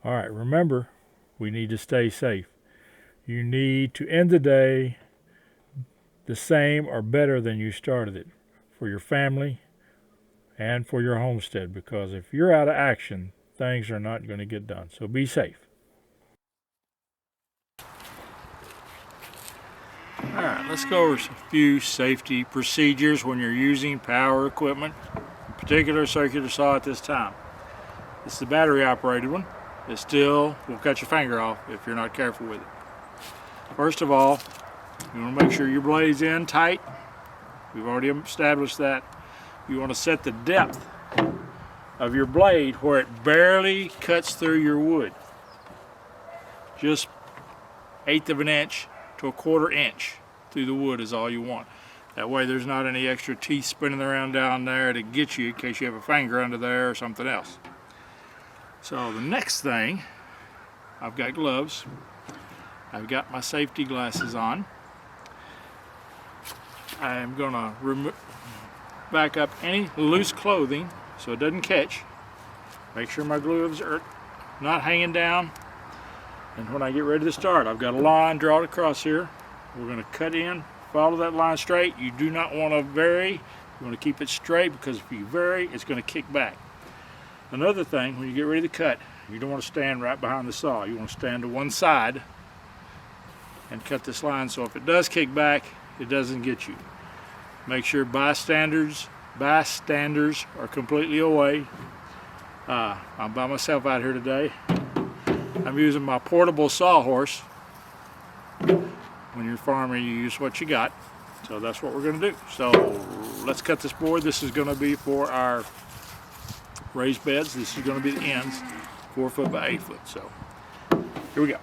All right, remember, we need to stay safe. You need to end the day the same or better than you started it for your family and for your homestead, because if you're out of action, things are not going to get done. So be safe. All right, let's go over a few safety procedures when you're using power equipment, in particular circular saw at this time. This is the battery operated one. It still will cut your finger off if you're not careful with it. First of all, you want to make sure your blade's in tight. We've already established that. You want to set the depth of your blade where it barely cuts through your wood. Just 1/8 of an inch to 1/4 inch through the wood is all you want. That way there's not any extra teeth spinning around down there to get you in case you have a finger under there or something else. So the next thing, I've got gloves. I've got my safety glasses on. I'm gonna back up any loose clothing so it doesn't catch. Make sure my gloves are not hanging down. And when I get ready to start, I've got a line drawn across here. We're gonna cut in, follow that line straight. You do not want to vary. You want to keep it straight, because if you vary, it's going to kick back. Another thing, when you get ready to cut, you don't want to stand right behind the saw. You want to stand to one side and cut this line, so if it does kick back, it doesn't get you. Make sure bystanders are completely away. I'm by myself out here today. I'm using my portable sawhorse. When you're farming, you use what you got. So that's what we're going to do. So let's cut this board. This is going to be for our raised beds. This is going to be the ends, 4 foot by 8 foot. So here we go.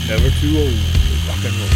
Never too old to rock and roll.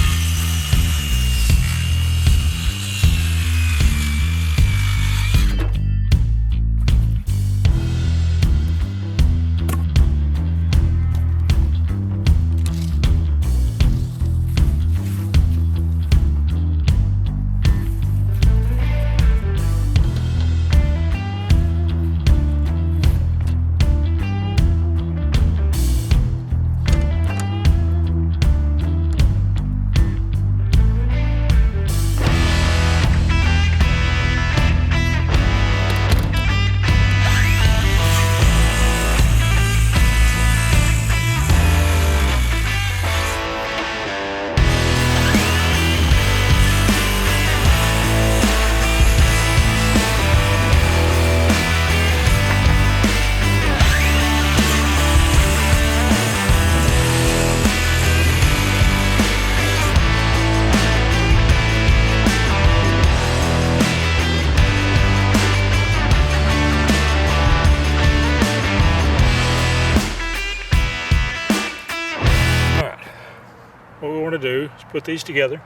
What we want to do is put these together.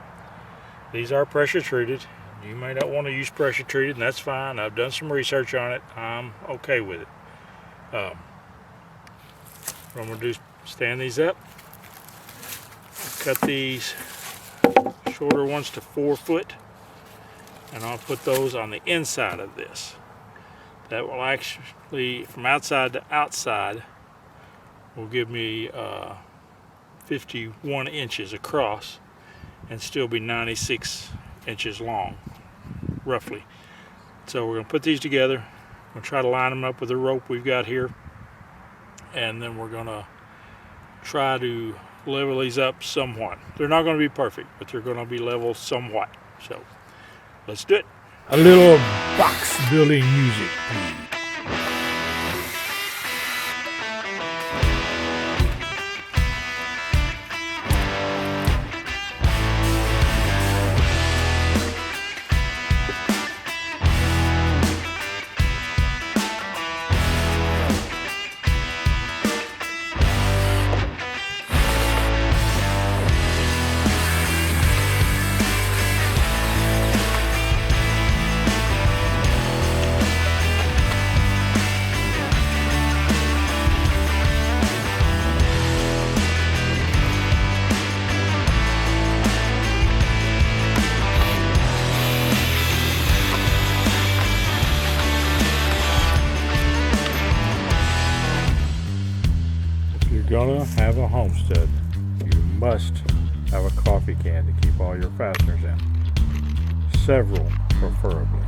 These are pressure treated. You may not want to use pressure treated, and that's fine. I've done some research on it. I'm okay with it. What I'm going to do is stand these up. Cut these shorter ones to 4 foot, and I'll put those on the inside of this. That will actually, from outside to outside, will give me 51 inches across and still be 96 inches long, roughly. So we're going to put these together. I'm going to try to line them up with the rope we've got here, and then we're going to try to level these up somewhat. They're not going to be perfect, but they're going to be level somewhat. So Let's do it. A little box building music, please. Gonna have a homestead, you must have a coffee can to keep all your fasteners in. Several, preferably.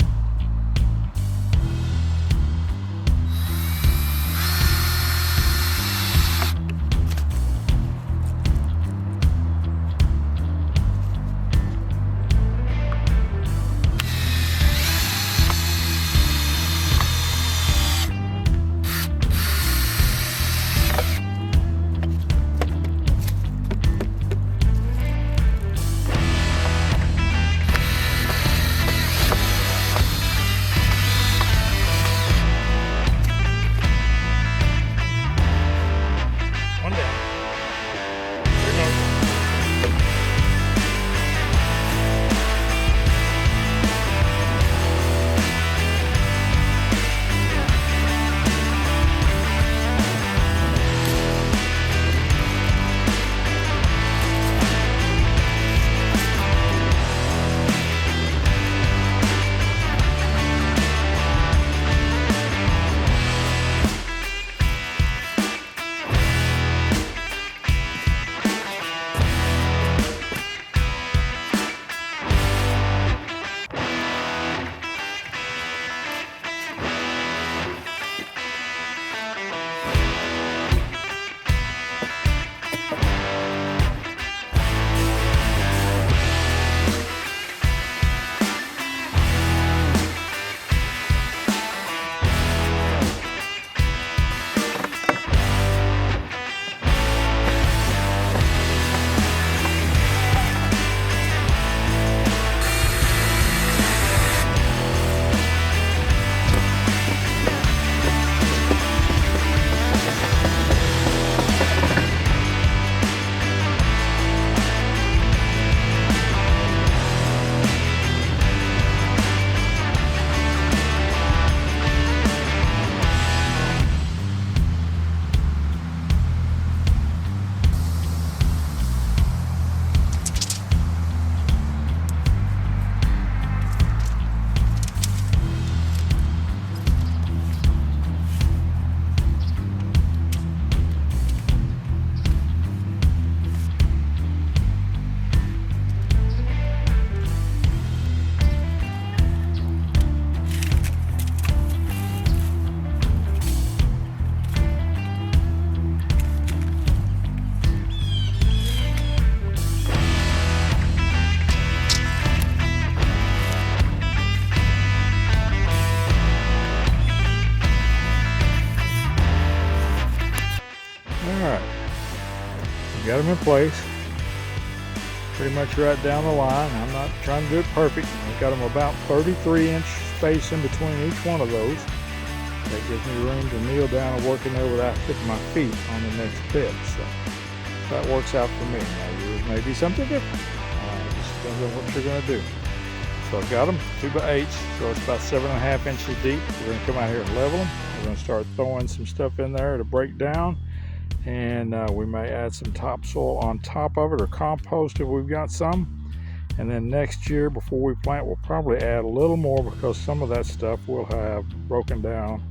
Got them in place, pretty much right down the line. I'm not trying to do it perfect. I've got them about 33-inch space in between each one of those. That gives me room to kneel down and work in there without hitting my feet on the next bit. So that works out for me. Now yours may be something different. It just depends on what you're going to do. So I've got them 2x8s, so it's about 7.5 inches deep. We're going to come out here and level them. We're going to start throwing some stuff in there to break down. And we may add some topsoil on top of it, or compost if we've got some. And then next year, before we plant, we'll probably add a little more, because some of that stuff we'll have broken down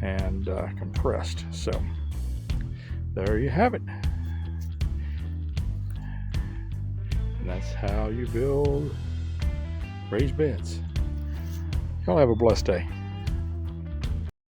and compressed. So there you have it. And that's how you build raised beds. Y'all have a blessed day.